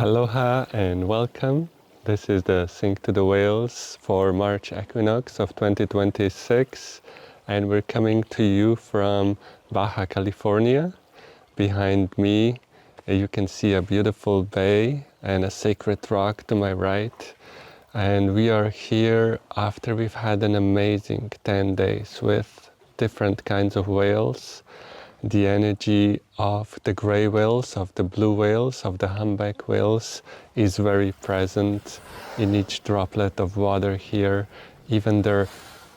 Aloha and welcome. This is the Sing to the Whales for March Equinox of 2026, and we're coming to you from Baja California. Behind me you can see a beautiful bay and a sacred rock to my right, and we are here after we've had an amazing 10 days with different kinds of whales. The energy of the gray whales, of the blue whales, of the humpback whales is very present in each droplet of water here. Even their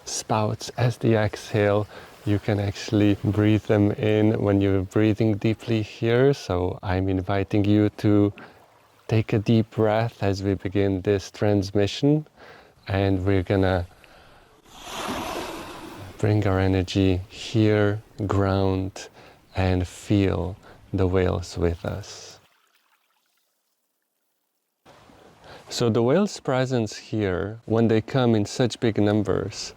spouts, as they exhale, you can actually breathe them in when you're breathing deeply here. So I'm inviting you to take a deep breath as we begin this transmission, and we're gonna bring our energy here, ground, and feel the whales with us. So the whales' presence here, when they come in such big numbers,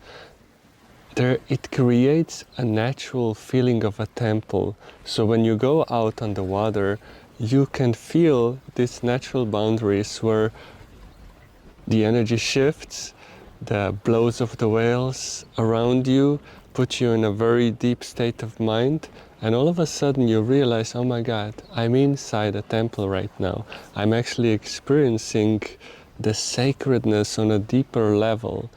it creates a natural feeling of a temple. So when you go out on the water, you can feel these natural boundaries where the energy shifts, the blows of the whales around you put you in a very deep state of mind, and all of a sudden you realize, oh my God, I'm inside a temple right now. I'm actually experiencing the sacredness on a deeper level.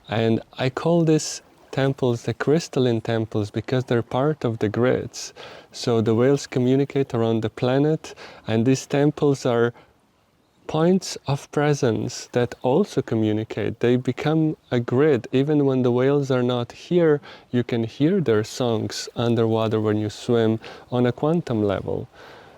And I call these temples the crystalline temples because they're part of the grids. So the whales communicate around the planet, and these temples are points of presence that also communicate. They become a grid. Even when the whales are not here, you can hear their songs underwater when you swim on a quantum level.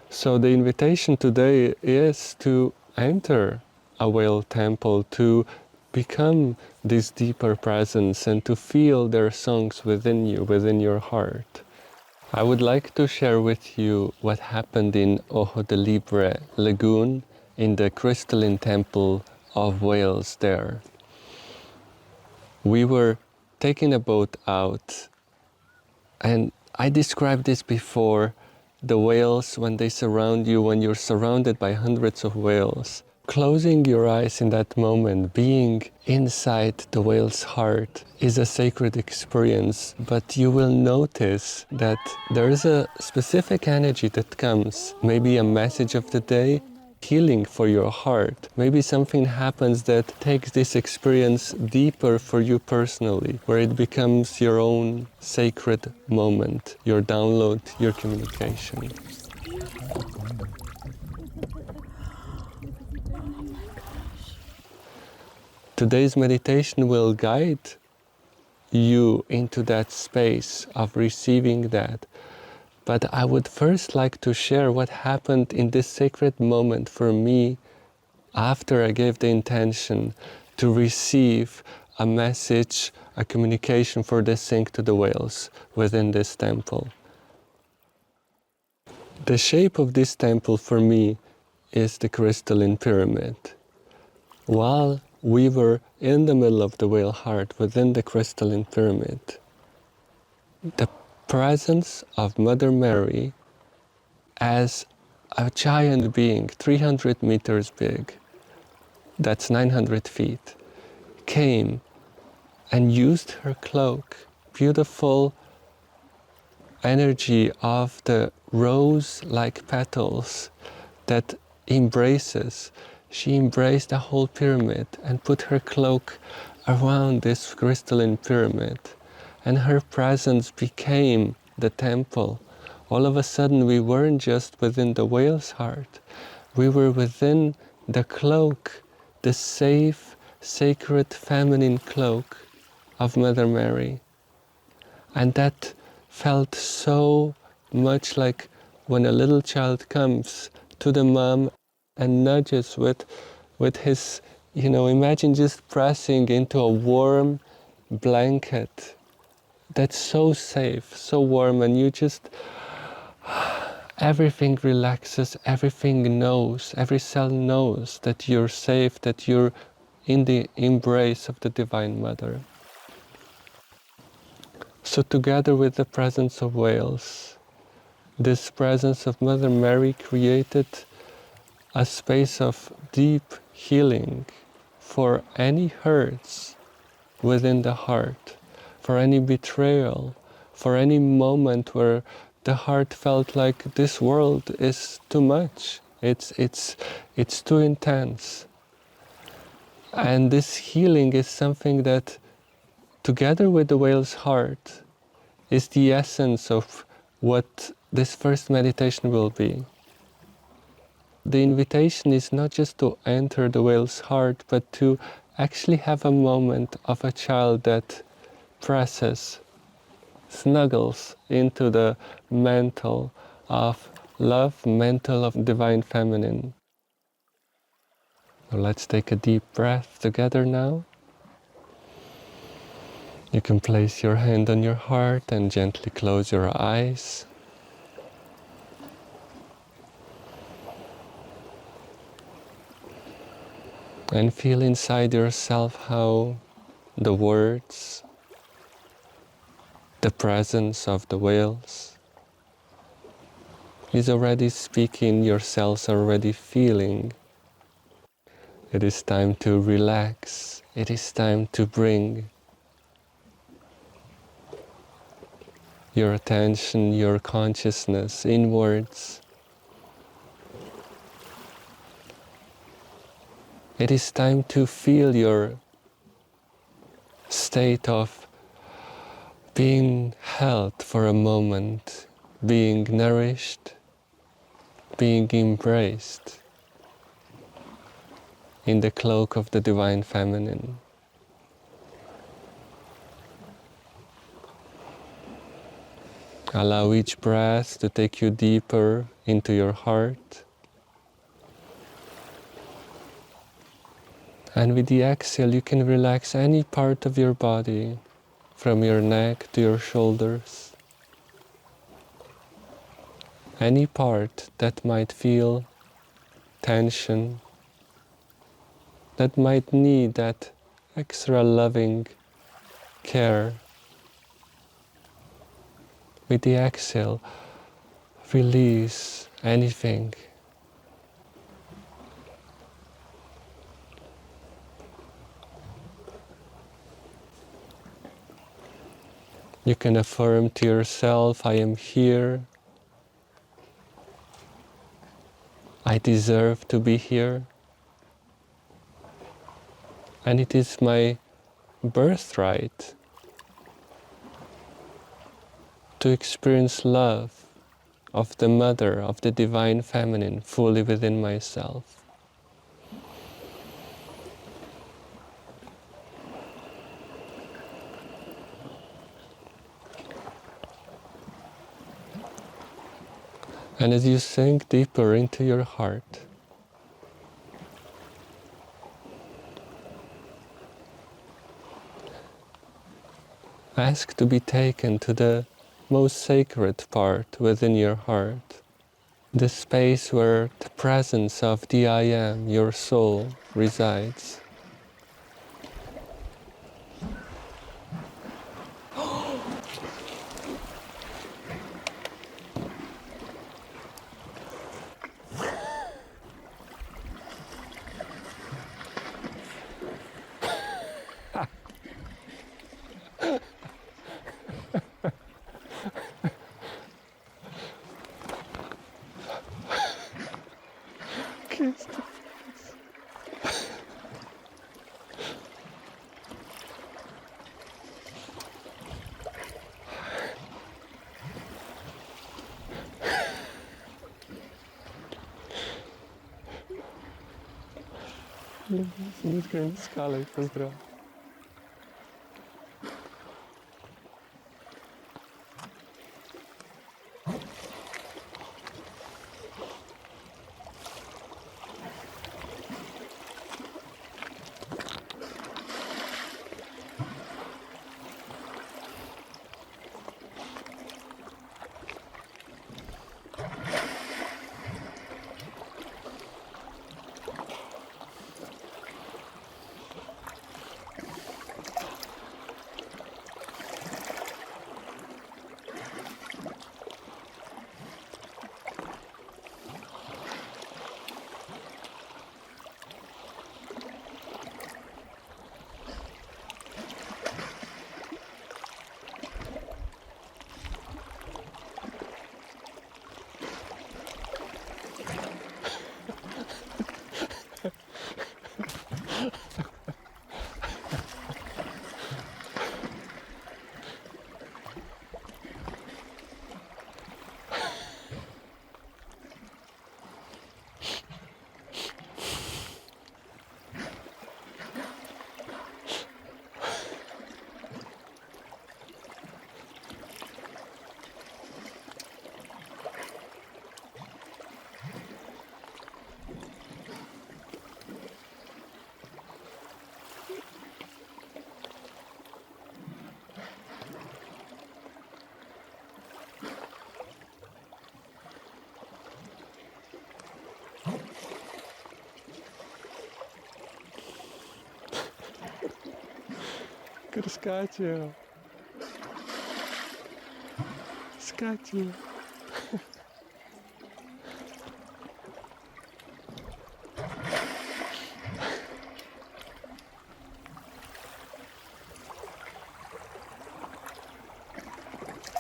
So the invitation today is to enter a whale temple, to become this deeper presence and to feel their songs within you, within your heart. I would like to share with you what happened in Ojo de Liebre Lagoon, in the Crystalline Temple of whales there. We were taking a boat out, and I described this before. The whales, when they surround you, when you're surrounded by hundreds of whales, closing your eyes in that moment, being inside the whale's heart is a sacred experience, but you will notice that there is a specific energy that comes, maybe a message of the day, healing for your heart. Maybe something happens that takes this experience deeper for you personally, where it becomes your own sacred moment, your download, your communication. Today's meditation will guide you into that space of receiving that. But I would first like to share what happened in this sacred moment for me after I gave the intention to receive a message, a communication for the Sing to the Whales within this temple. The shape of this temple for me is the crystalline pyramid. While we were in the middle of the whale heart within the crystalline pyramid, the presence of Mother Mary as a giant being, 300 meters big, that's 900 feet, came and used her cloak, beautiful energy of the rose-like petals that embraces. She embraced the whole pyramid and put her cloak around this crystalline pyramid. And her presence became the temple. All of a sudden, we weren't just within the whale's heart. We were within the cloak, the safe, sacred, feminine cloak of Mother Mary. And that felt so much like when a little child comes to the mom and nudges with his, imagine just pressing into a warm blanket that's so safe, so warm, and you just, everything relaxes, everything knows, every cell knows that you're safe, that you're in the embrace of the Divine Mother. So together with the presence of whales, this presence of Mother Mary created a space of deep healing for any hurts within the heart, for any betrayal, for any moment where the heart felt like this world is too much, it's too intense. And this healing is something that, together with the whale's heart, is the essence of what this first meditation will be. The invitation is not just to enter the whale's heart, but to actually have a moment of a child that presses, snuggles into the mantle of love, mantle of divine feminine. So let's take a deep breath together now. You can place your hand on your heart and gently close your eyes. And feel inside yourself how the words, the presence of the whales is already speaking, your cells are already feeling. It is time to relax. It is time to bring your attention, your consciousness inwards. It is time to feel your state of being held for a moment, being nourished, being embraced in the cloak of the divine feminine. Allow each breath to take you deeper into your heart. And with the exhale, you can relax any part of your body, from your neck to your shoulders. Any part that might feel tension, that might need that extra loving care. With the exhale, release anything. You can affirm to yourself, I am here. I deserve to be here. And it is my birthright to experience love of the mother, of the divine feminine fully within myself. And as you sink deeper into your heart, ask to be taken to the most sacred part within your heart, the space where the presence of the I Am, your soul, resides. Ludzkie skale, pozdrawiam. Cruscaccio. Scaccio.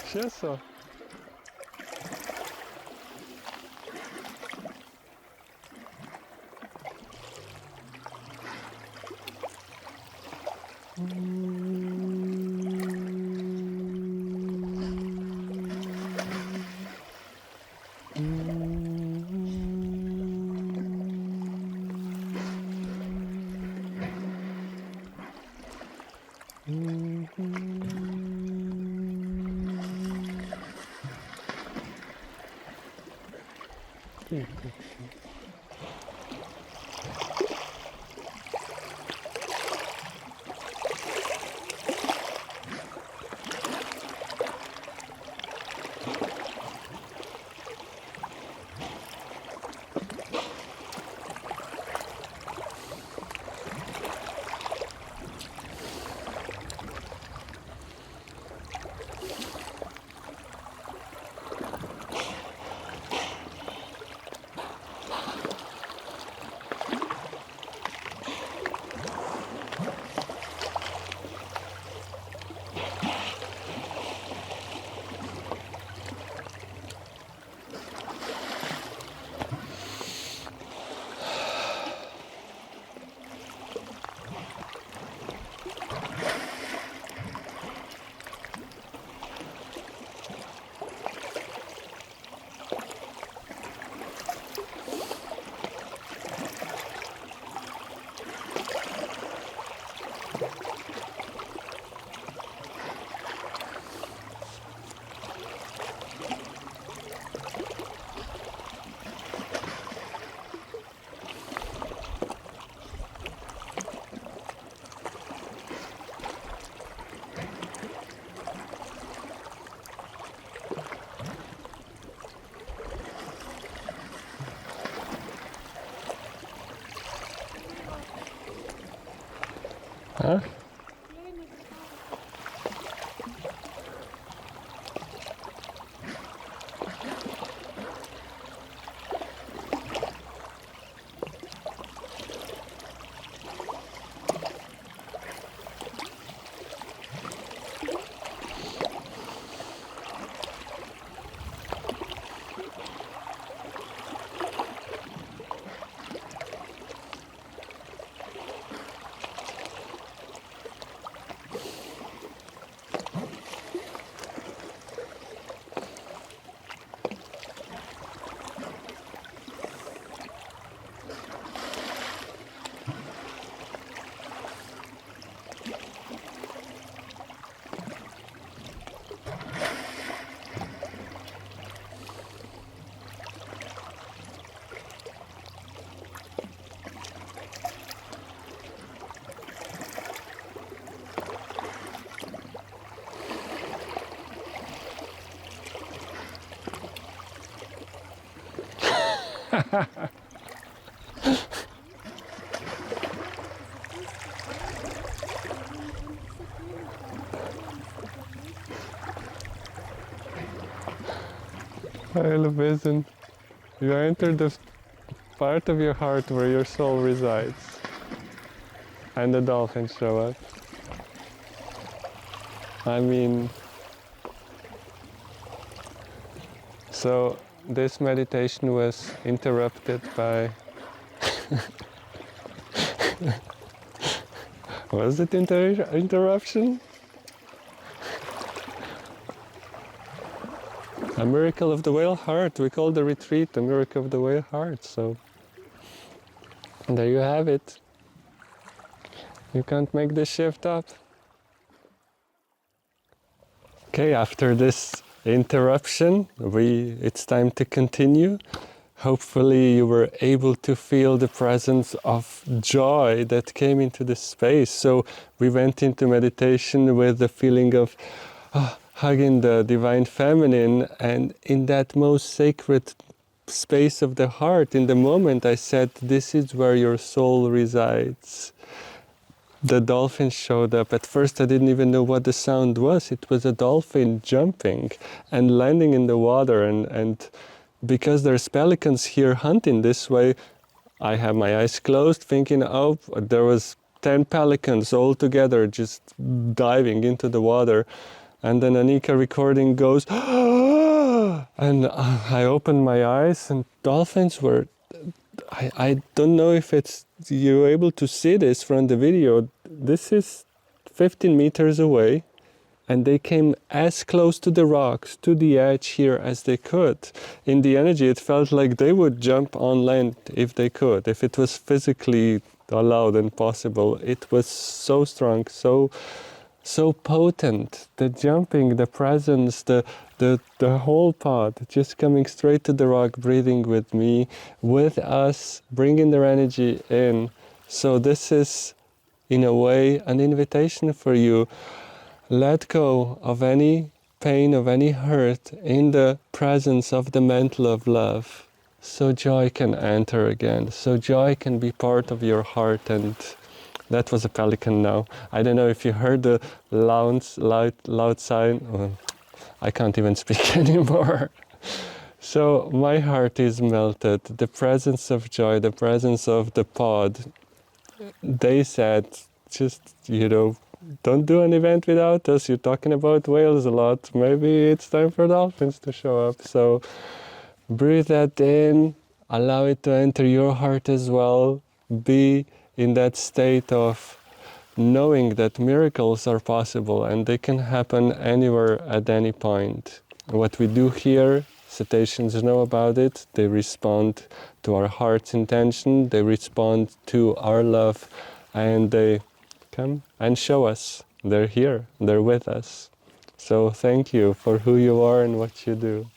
Sceso. Huh? Listen, you enter the part of your heart where your soul resides, and the dolphins show up. I mean, so this meditation was interrupted by was it interruption? A miracle of the whale heart. We call the retreat a miracle of the whale heart. So there you have it. You can't make this shift up. Okay, after this interruption, it's time to continue. Hopefully you were able to feel the presence of joy that came into the space. So we went into meditation with the feeling of hugging the divine feminine, and in that most sacred space of the heart, in the moment I said, this is where your soul resides. the dolphin showed up. At first I didn't even know what the sound was. It was a dolphin jumping and landing in the water, and because there's pelicans here hunting this way, I have my eyes closed thinking, oh, there was 10 pelicans all together just diving into the water. And then Anika recording goes, and I opened my eyes and dolphins were, I don't know if it's, you're able to see this from the video. This is 15 meters away, and they came as close to the rocks, to the edge here as they could. In the energy, it felt like they would jump on land if they could, if it was physically allowed and possible. It was so strong, so potent. The jumping, the presence, the whole pod just coming straight to the rock, breathing with me, with us, bringing their energy in. So this is, in a way, an invitation for you. Let go of any pain, of any hurt in the presence of the mantle of love. So joy can enter again. So joy can be part of your heart. And that was a pelican now. I don't know if you heard the loud sign. Oh, I can't even speak anymore. So my heart is melted. The presence of joy, the presence of the pod. They said, just, don't do an event without us. You're talking about whales a lot. Maybe it's time for dolphins to show up. So breathe that in, allow it to enter your heart as well. Be in that state of knowing that miracles are possible and they can happen anywhere at any point. What we do here, cetaceans know about it. They respond to our heart's intention. They respond to our love, and they come and show us. They're here, they're with us. So thank you for who you are and what you do.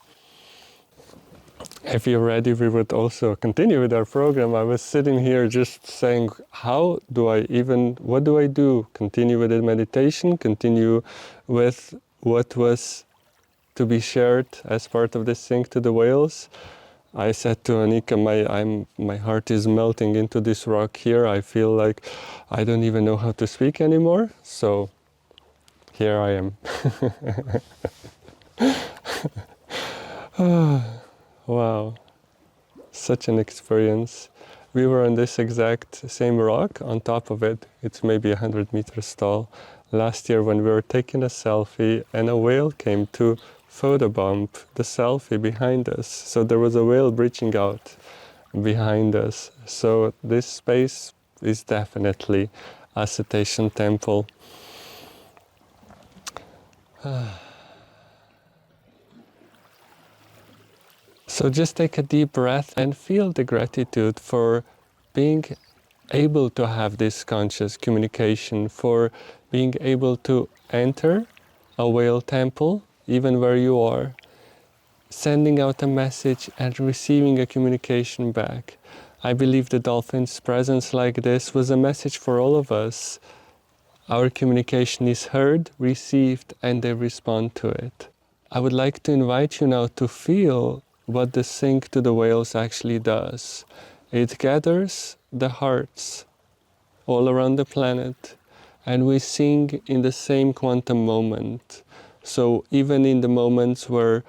If you're ready, we would also continue with our program. I was sitting here just saying, what do I do? Continue with the meditation, continue with what was to be shared as part of this Sing to the Whales. I said to Anika, my heart is melting into this rock here. I feel like I don't even know how to speak anymore. So here I am. Wow, such an experience. We were on this exact same rock. On top of it, it's maybe 100 meters tall. Last year when we were taking a selfie and a whale came to photobomb the selfie behind us. So there was a whale breaching out behind us. So this space is definitely a Cetacean temple. So just take a deep breath and feel the gratitude for being able to have this conscious communication, for being able to enter a whale temple, even where you are, sending out a message and receiving a communication back. I believe the dolphin's presence like this was a message for all of us. Our communication is heard, received, and they respond to it. I would like to invite you now to feel what the Sing to the Whales actually does. It gathers the hearts all around the planet, and we sing in the same quantum moment. So even in the moments where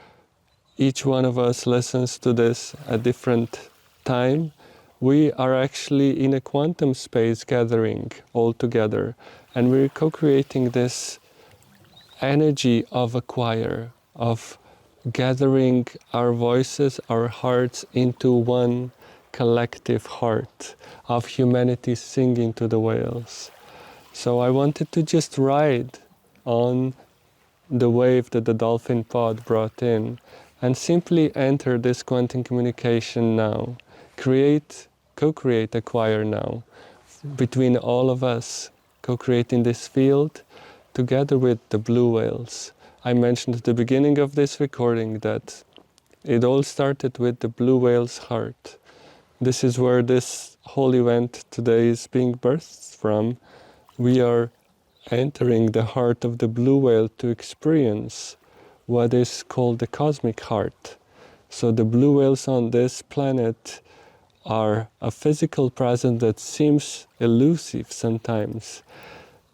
each one of us listens to this at a different time, we are actually in a quantum space gathering all together, and we're co-creating this energy of a choir, of gathering our voices, our hearts into one collective heart of humanity singing to the whales. So I wanted to just ride on the wave that the dolphin pod brought in and simply enter this quantum communication now. Co-create a choir now between all of us, co-creating this field together with the blue whales. I mentioned at the beginning of this recording that it all started with the blue whale's heart. This is where this whole event today is being birthed from. We are entering the heart of the blue whale to experience what is called the cosmic heart. So the blue whales on this planet are a physical presence that seems elusive sometimes.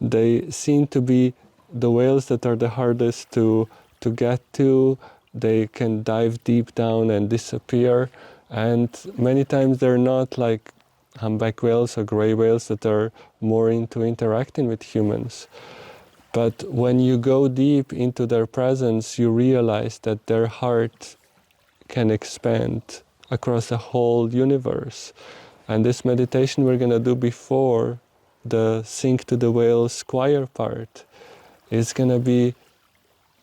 They seem to be the whales that are the hardest to get to. They can dive deep down and disappear. And many times they're not like humpback whales or gray whales that are more into interacting with humans. But when you go deep into their presence, you realize that their heart can expand across the whole universe. And this meditation we're going to do before the Sing to the Whales choir part is going to be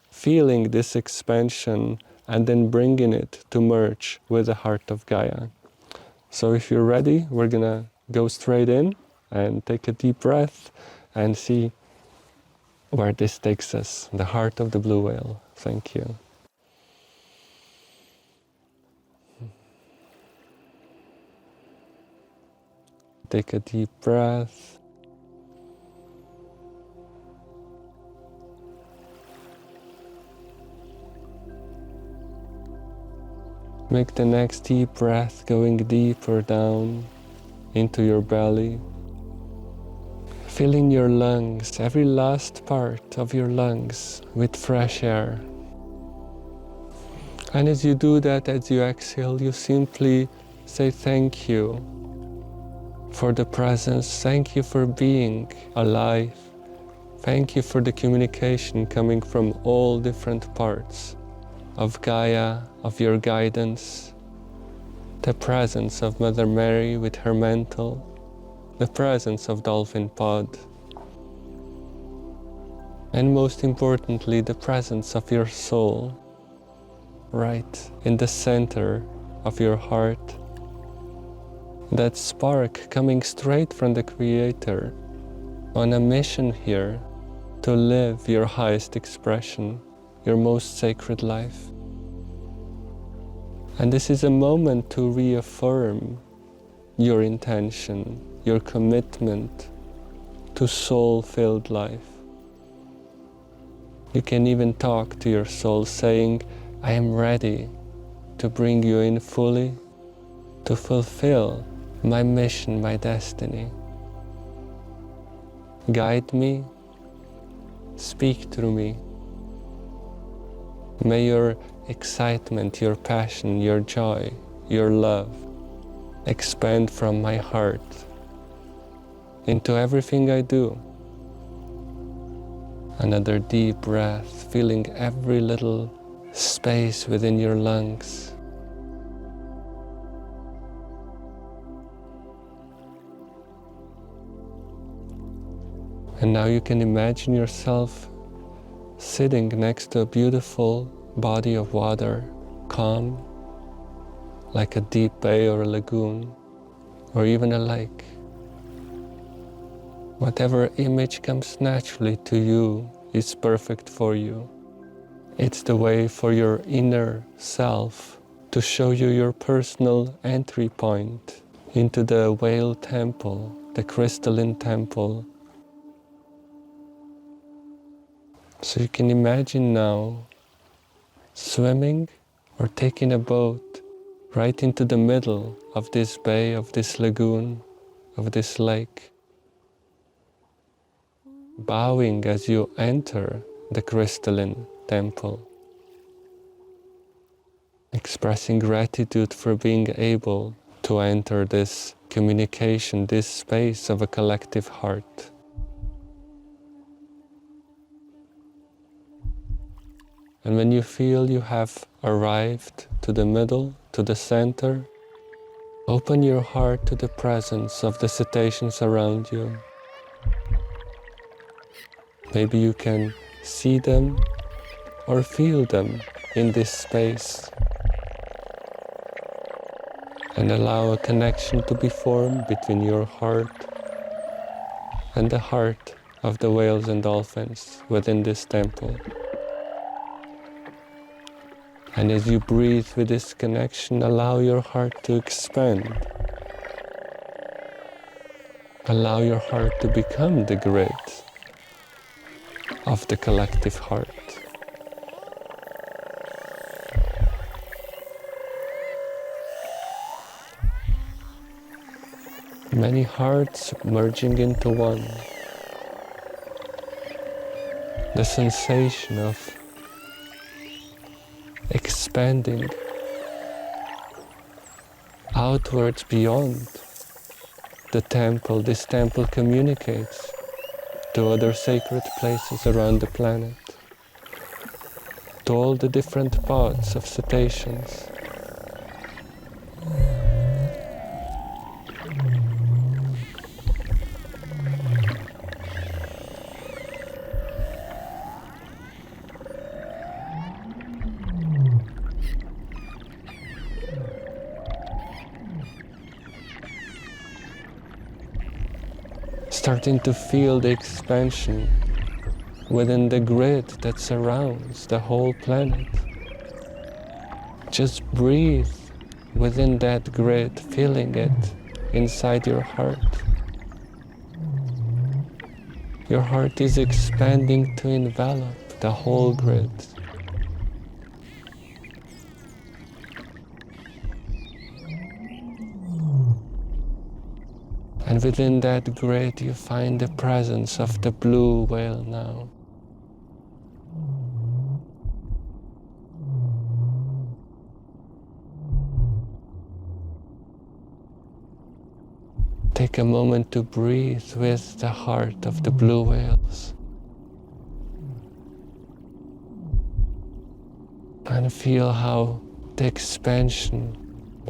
feeling this expansion and then bringing it to merge with the heart of Gaia. So if you're ready, we're going to go straight in and take a deep breath and see where this takes us, the heart of the blue whale. Thank you. Take a deep breath. Make the next deep breath going deeper down into your belly. Filling your lungs, every last part of your lungs, with fresh air. And as you do that, as you exhale, you simply say thank you for the presence. Thank you for being alive. Thank you for the communication coming from all different parts of Gaia, of your guidance, the presence of Mother Mary with her mantle, the presence of Dolphin Pod, and most importantly, the presence of your soul, right in the center of your heart. That spark coming straight from the Creator on a mission here to live your highest expression, your most sacred life. And this is a moment to reaffirm your intention, your commitment to soul-filled life. You can even talk to your soul saying, I am ready to bring you in fully to fulfill my mission, my destiny. Guide me, speak through me. May your excitement, your passion, your joy, your love expand from my heart into everything I do. Another deep breath, feeling every little space within your lungs. And now you can imagine yourself sitting next to a beautiful body of water, calm, like a deep bay or a lagoon, or even a lake. Whatever image comes naturally to you is perfect for you. It's the way for your inner self to show you your personal entry point into the Whale Temple, the Crystalline Temple. So you can imagine now swimming or taking a boat right into the middle of this bay, of this lagoon, of this lake, bowing as you enter the Crystalline Temple, expressing gratitude for being able to enter this communication, this space of a collective heart. And when you feel you have arrived to the middle, to the center, open your heart to the presence of the cetaceans around you. Maybe you can see them or feel them in this space, and allow a connection to be formed between your heart and the heart of the whales and dolphins within this temple. And as you breathe with this connection, allow your heart to expand. Allow your heart to become the grid of the collective heart. Many hearts merging into one. The sensation of expanding outwards beyond the temple. This temple communicates to other sacred places around the planet, to all the different parts of cetaceans. Starting to feel the expansion within the grid that surrounds the whole planet. Just breathe within that grid, feeling it inside your heart. Your heart is expanding to envelop the whole grid. And within that grid you find the presence of the blue whale now. Take a moment to breathe with the heart of the blue whales. And feel how the expansion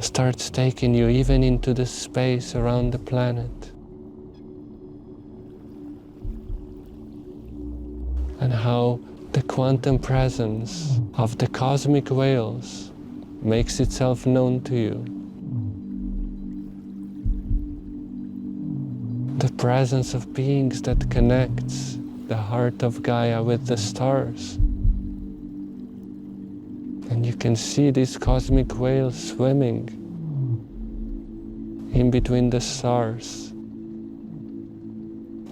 starts taking you even into the space around the planet. And how the quantum presence of the cosmic whales makes itself known to you. The presence of beings that connects the heart of Gaia with the stars. And you can see these cosmic whales swimming in between the stars,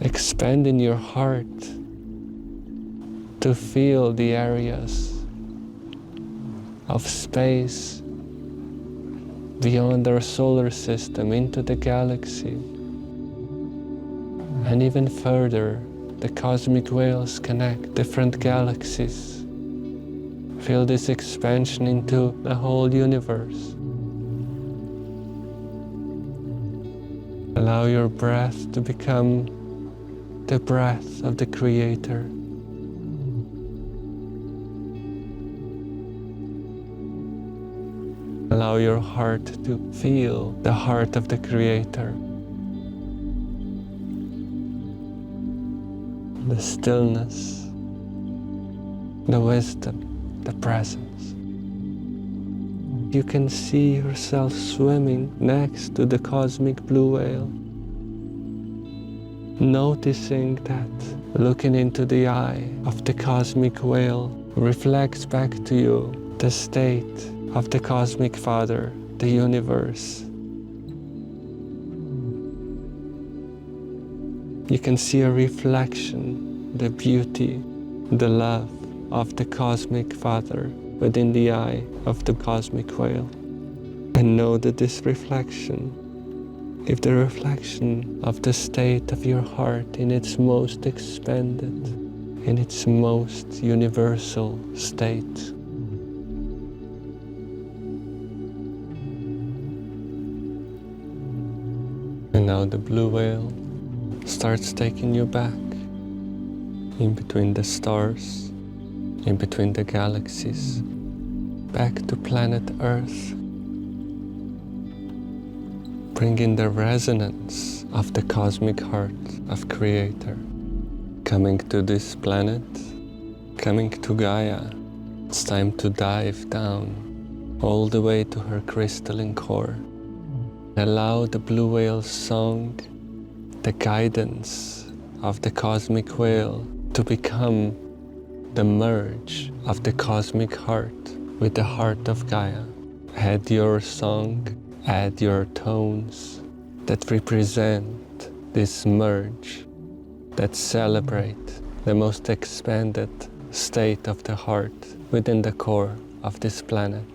expanding your heart to feel the areas of space beyond our solar system into the galaxy. And even further, the cosmic whales connect different galaxies. Feel this expansion into the whole universe. Allow your breath to become the breath of the Creator. Allow your heart to feel the heart of the Creator. The stillness, the wisdom, the presence. You can see yourself swimming next to the cosmic blue whale, noticing that looking into the eye of the cosmic whale reflects back to you the state of the cosmic Father, the universe. You can see a reflection, the beauty, the love of the cosmic Father within the eye of the cosmic whale. And know that this reflection is the reflection of the state of your heart in its most expanded, in its most universal state. And now the blue whale starts taking you back in between the stars, in between the galaxies, back to planet Earth, bringing the resonance of the cosmic heart of Creator, coming to this planet, coming to Gaia. It's time to dive down all the way to her crystalline core. Allow the blue whale's song, the guidance of the cosmic whale, to become the merge of the cosmic heart with the heart of Gaia. Add your song, add your tones that represent this merge, that celebrate the most expanded state of the heart within the core of this planet.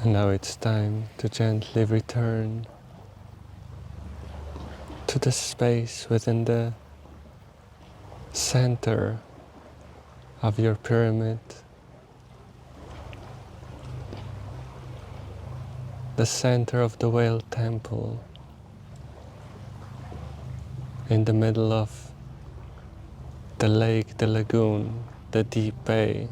And now it's time to gently return to the space within the center of your pyramid, the center of the Whale Temple, in the middle of the lake, the lagoon, the deep bay.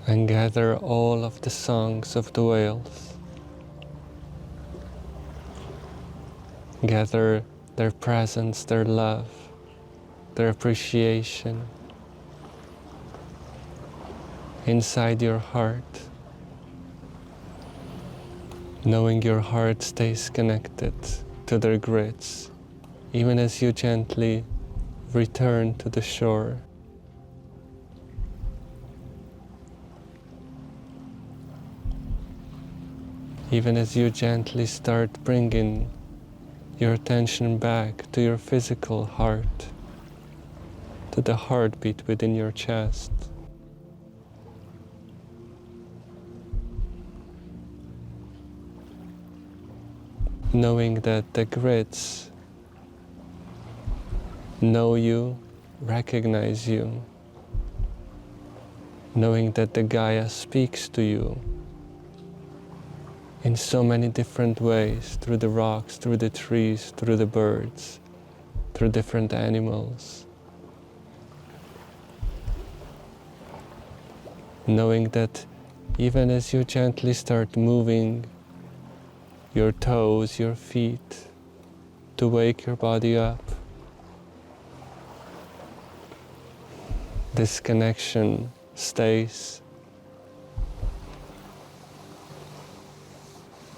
And gather all of the songs of the whales. Gather their presence, their love, their appreciation inside your heart, knowing your heart stays connected to their grids, even as you gently return to the shore. Even as you gently start bringing your attention back to your physical heart, to the heartbeat within your chest. Knowing that the grids know you, recognize you. Knowing that the Gaia speaks to you in so many different ways, through the rocks, through the trees, through the birds, through different animals. Knowing that even as you gently start moving your toes, your feet, to wake your body up, this connection stays.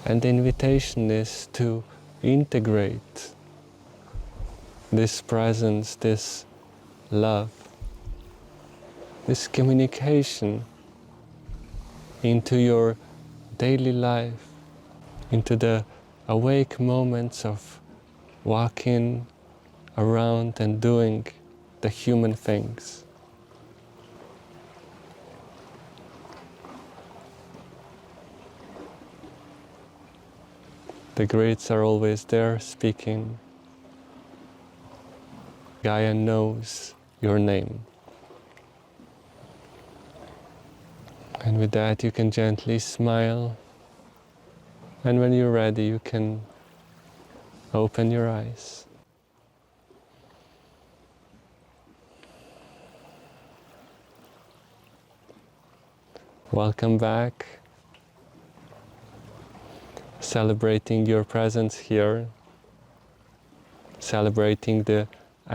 And the invitation is to integrate this presence, this love, this communication into your daily life, into the awake moments of walking around and doing the human things. The grids are always there speaking. Gaia knows your name. And with that you can gently smile. And when you're ready you can open your eyes. Welcome back. Celebrating your presence here, celebrating the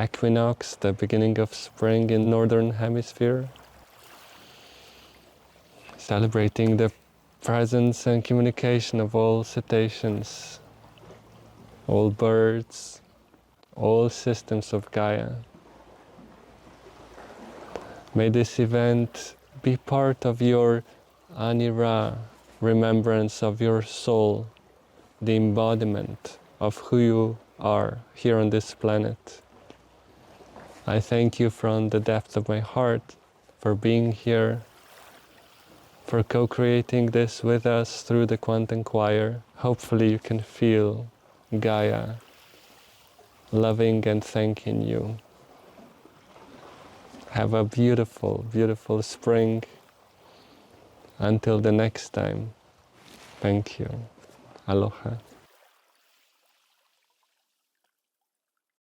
equinox, the beginning of spring in Northern Hemisphere, celebrating the presence and communication of all cetaceans, all birds, all systems of Gaia. May this event be part of your Anira, remembrance of your soul, the embodiment of who you are here on this planet. I thank you from the depth of my heart for being here, for co-creating this with us through the Quantum Choir. Hopefully you can feel Gaia loving and thanking you. Have a beautiful, beautiful spring. Until the next time, thank you. Aloha.